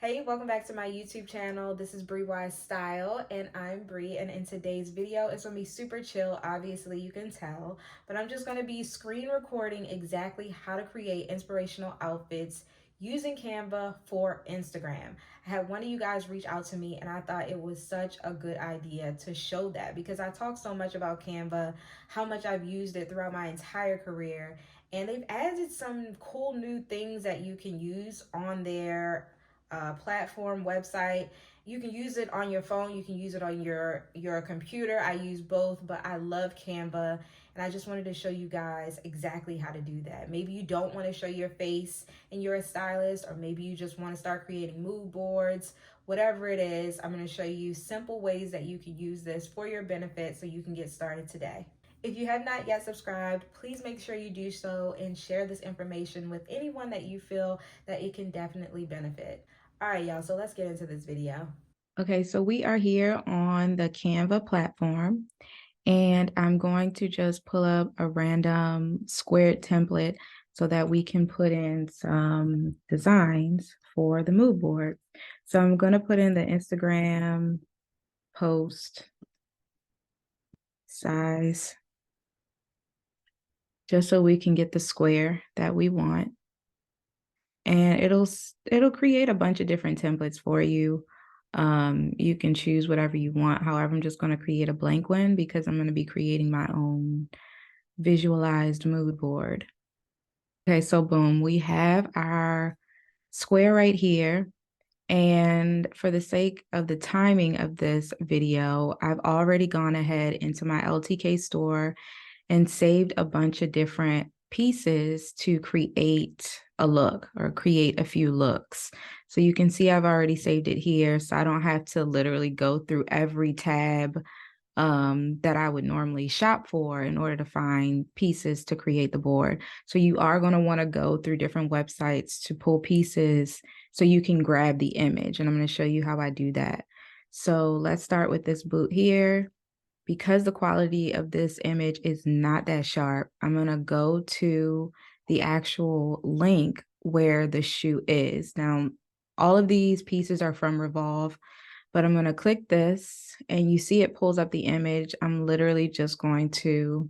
Hey, welcome back to my YouTube channel. This is Brianna Wise Style, and I'm Bri. And in today's video, it's gonna be super chill. Obviously, you can tell, but I'm just gonna be screen recording exactly how to create inspirational outfits using Canva for Instagram. I had one of you guys reach out to me, and I thought it was such a good idea to show that because I talk so much about Canva, how much I've used it throughout my entire career, and they've added some cool new things that you can use on their platform website. You can use it on your phone, you can use it on your computer. I use both, but I love Canva, and I just wanted to show you guys exactly how to do that. Maybe you don't want to show your face and you're a stylist, or maybe you just want to start creating mood boards. Whatever it is, I'm going to show you simple ways that you can use this for your benefit so you can get started today. If you have not yet subscribed, please make sure you do so and share this information with anyone that you feel that it can definitely benefit. All right, y'all, so let's get into this video. Okay, so we are here on the Canva platform, and I'm going to just pull up a random squared template so that we can put in some designs for the mood board. So I'm going to put in the Instagram post size just so we can get the square that we want. And it'll create a bunch of different templates for you. You can choose whatever you want. However, I'm just going to create a blank one because I'm going to be creating my own visualized mood board. Okay, so boom, we have our square right here. And for the sake of the timing of this video, I've already gone ahead into my LTK store and saved a bunch of different pieces to create a look or create a few looks. So you can see I've already saved it here, so I don't have to literally go through every tab that I would normally shop for in order to find pieces to create the board. So you are going to want to go through different websites to pull pieces so you can grab the image. And I'm going to show you how I do that. So let's start with this boot here. Because the quality of this image is not that sharp, I'm going to go to the actual link where the shoe is. Now, all of these pieces are from Revolve, but I'm going to click this and you see it pulls up the image. I'm literally just going to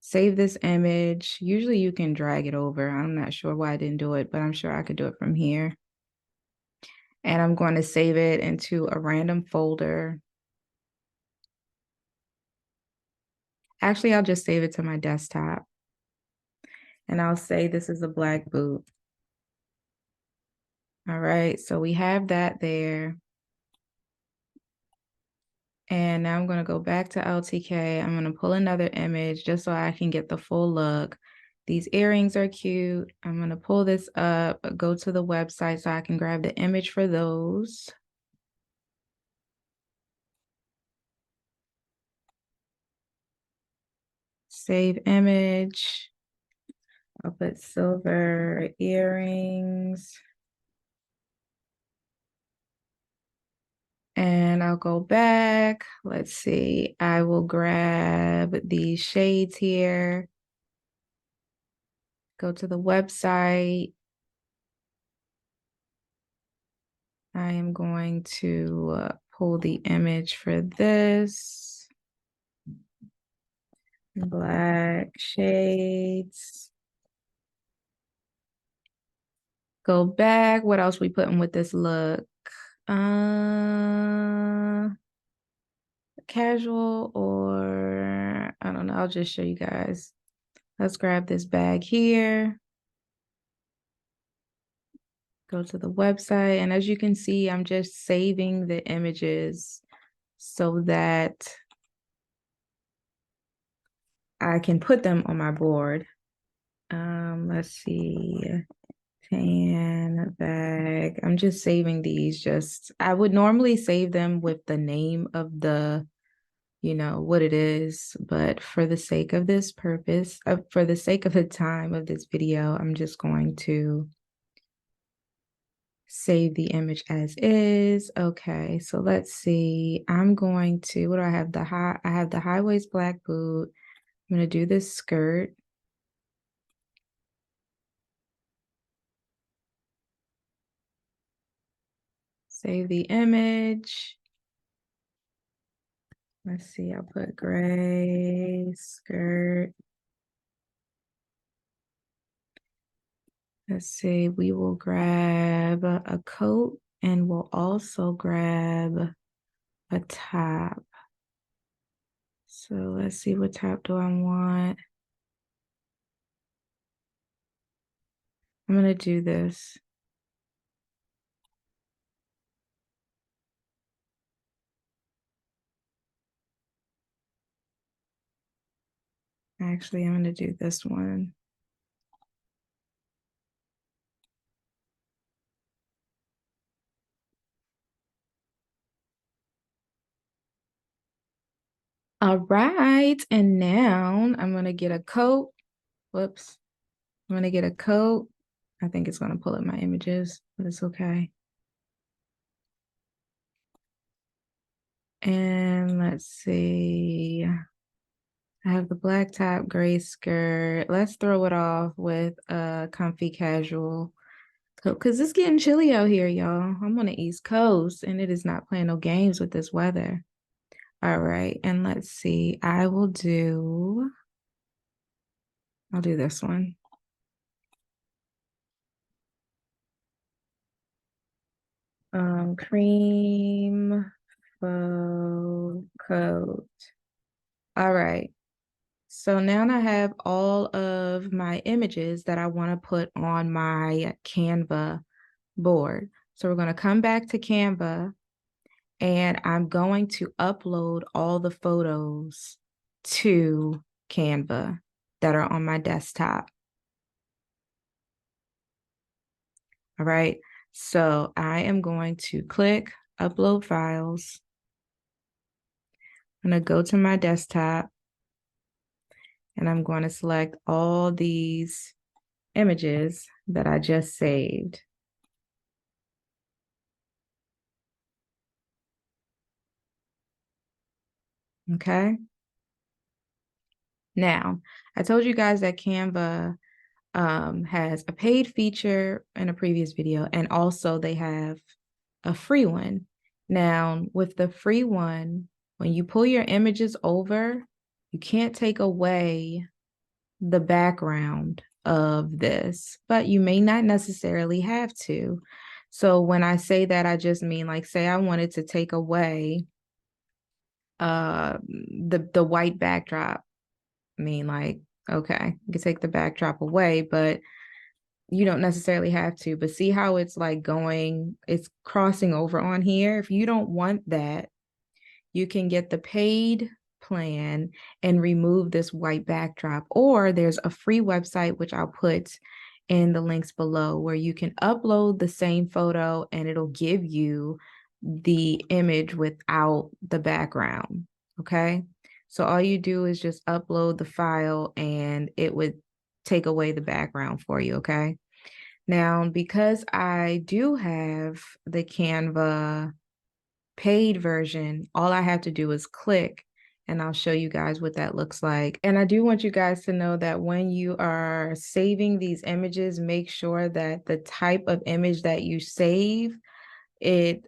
save this image. Usually you can drag it over. I'm not sure why I didn't do it, but I'm sure I could do it from here. And I'm going to save it into a random folder. Actually, I'll just save it to my desktop. And I'll say this is a black boot. All right, so we have that there. And now I'm going to go back to LTK. I'm going to pull another image just so I can get the full look. These earrings are cute. I'm going to pull this up, go to the website so I can grab the image for those. Save image. I'll put silver earrings. And I'll go back. Let's see. I will grab these shades here. Go to the website. I am going to pull the image for this. Black shades. Go back. What else we putting with this look? Casual, or I don't know. I'll just show you guys. Let's grab this bag here. Go to the website. And as you can see, I'm just saving the images so that I can put them on my board. Let's see. Tan bag. I'm just saving these. I would normally save them with the name of the, what it is. But for the sake of this purpose, for the sake of the time of this video, I'm just going to save the image as is. Okay, so let's see. I'm going to, what do I have? I have the high waist black boot. I'm going to do this skirt. Save the image. Let's see, I'll put gray skirt. Let's see, we will grab a coat and we'll also grab a top. So let's see, what top do I want? I'm gonna do this. Actually, I'm gonna do this one. All right, and now I'm gonna get a coat. Whoops. I'm gonna get a coat. I think it's gonna pull up my images, but it's okay. And let's see. I have the black top, gray skirt. Let's throw it off with a comfy casual coat because it's getting chilly out here, y'all. I'm on the East Coast and it is not playing no games with this weather. All right, and let's see. I'll do this one. Cream faux coat. All right. So now I have all of my images that I want to put on my Canva board. So we're going to come back to Canva and I'm going to upload all the photos to Canva that are on my desktop. All right. So I am going to click upload files. I'm going to go to my desktop and I'm going to select all these images that I just saved. Okay. Now, I told you guys that Canva has a paid feature in a previous video, and also they have a free one. Now, with the free one, when you pull your images over, you can't take away the background of this, but you may not necessarily have to. So when I say that, I just mean like, say I wanted to take away the white backdrop. I mean, like, okay, you can take the backdrop away, but you don't necessarily have to. But see how it's like going, it's crossing over on here. If you don't want that, you can get the paid plan and remove this white backdrop. Or there's a free website, which I'll put in the links below, where you can upload the same photo and it'll give you the image without the background. Okay. So all you do is just upload the file and it would take away the background for you. Okay. Now, because I do have the Canva paid version, all I have to do is click and I'll show you guys what that looks like. And I do want you guys to know that when you are saving these images, make sure that the type of image that you save, it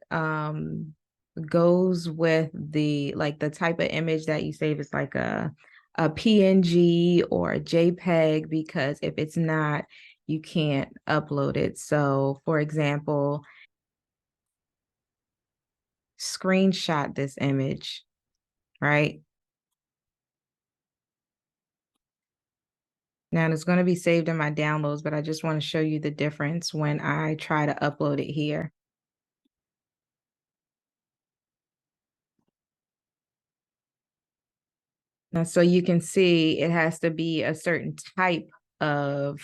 goes with the type of image that you save is like a PNG or a JPEG, because if it's not, you can't upload it. So for example, screenshot this image, right? Now it's going to be saved in my downloads, but I just want to show you the difference when I try to upload it here. Now, so you can see it has to be a certain type of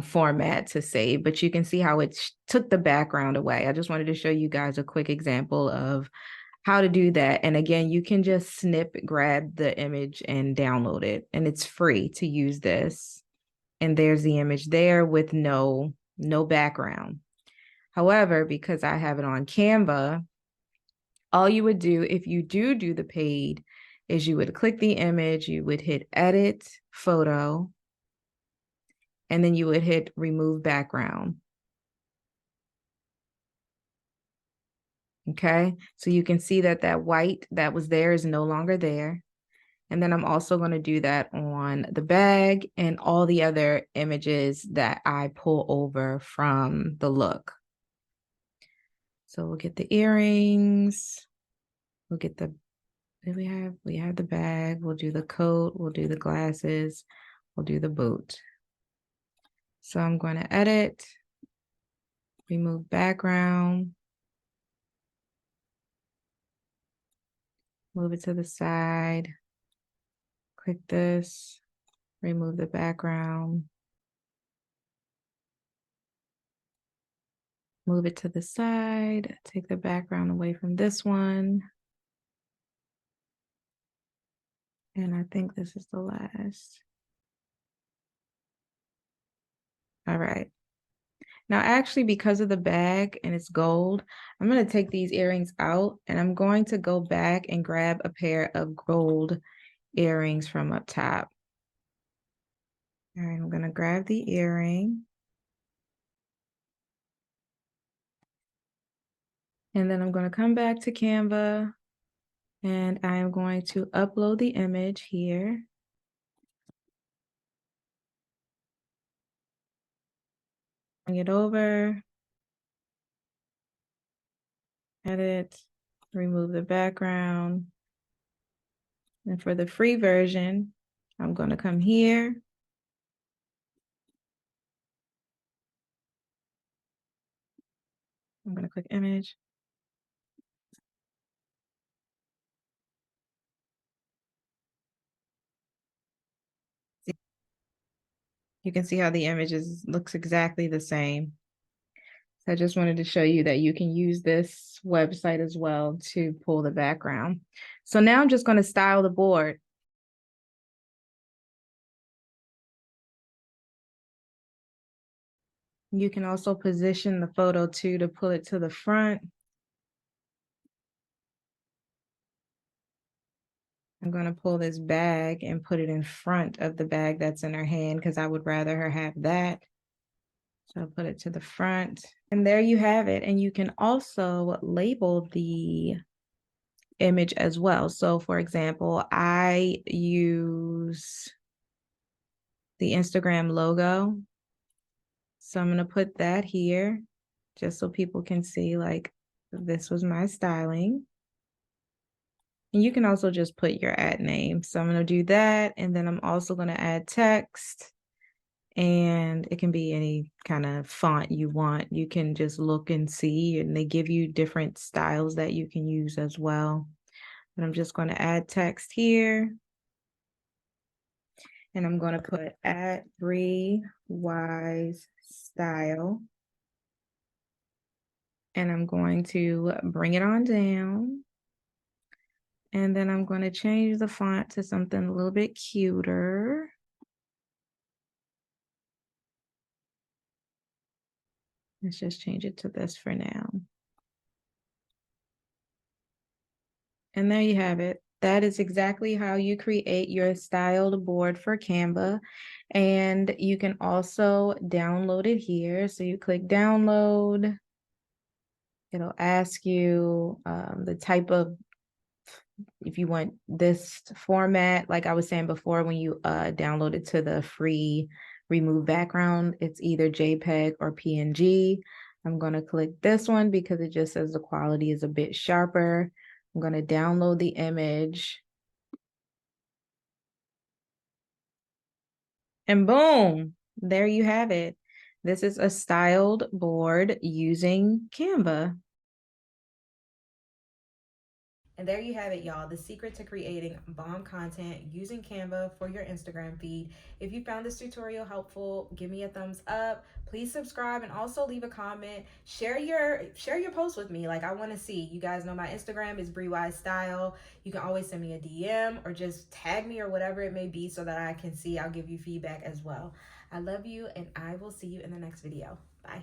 format to save, but you can see how it took the background away. I just wanted to show you guys a quick example of how to do that. And again, you can just grab the image and download it, and it's free to use this. And there's the image there with no background. However, because I have it on Canva, all you would do if you do the paid is you would click the image, you would hit edit photo, and then you would hit remove background. Okay, so you can see that that white that was there is no longer there. And then I'm also going to do that on the bag and all the other images that I pull over from the look. So we'll get the earrings, we'll get the, we have the bag, we'll do the coat, we'll do the glasses, we'll do the boot. So I'm going to edit, remove background, move it to the side, click this, remove the background, move it to the side, take the background away from this one. And I think this is the last. All right. Now, actually, because of the bag and it's gold, I'm going to take these earrings out and I'm going to go back and grab a pair of gold earrings from up top. All right, I'm going to grab the earring. And then I'm going to come back to Canva and I am going to upload the image here. Bring it over, edit, remove the background. And for the free version, I'm going to come here. I'm going to click image. You can see how the images looks exactly the same. So I just wanted to show you that you can use this website as well to pull the background. So now I'm just going to style the board. You can also position the photo too to pull it to the front. I'm going to pull this bag and put it in front of the bag that's in her hand because I would rather her have that. So I'll put it to the front. And there you have it. And you can also label the image as well. So for example, I use the Instagram logo. So I'm going to put that here just so people can see like this was my styling. And you can also just put your ad name. So I'm going to do that. And then I'm also going to add text. And it can be any kind of font you want. You can just look and see, and they give you different styles that you can use as well. But I'm just going to add text here. And I'm going to put at Bree Wise Style. And I'm going to bring it on down. And then I'm going to change the font to something a little bit cuter. Let's just change it to this for now. And there you have it. That is exactly how you create your styled board for Canva. And you can also download it here. So you click download. It'll ask you the type of, if you want this format, like I was saying before, when you download it to the free remove background, it's either JPEG or PNG. I'm going to click this one because it just says the quality is a bit sharper. I'm going to download the image. And boom, there you have it. This is a styled board using Canva. And there you have it, y'all. The secret to creating bomb content using Canva for your Instagram feed. If you found this tutorial helpful, give me a thumbs up. Please subscribe and also leave a comment. Share your post with me. Like, I want to see. You guys know my Instagram is BrieWiseStyle. You can always send me a DM or just tag me or whatever it may be so that I can see. I'll give you feedback as well. I love you and I will see you in the next video. Bye.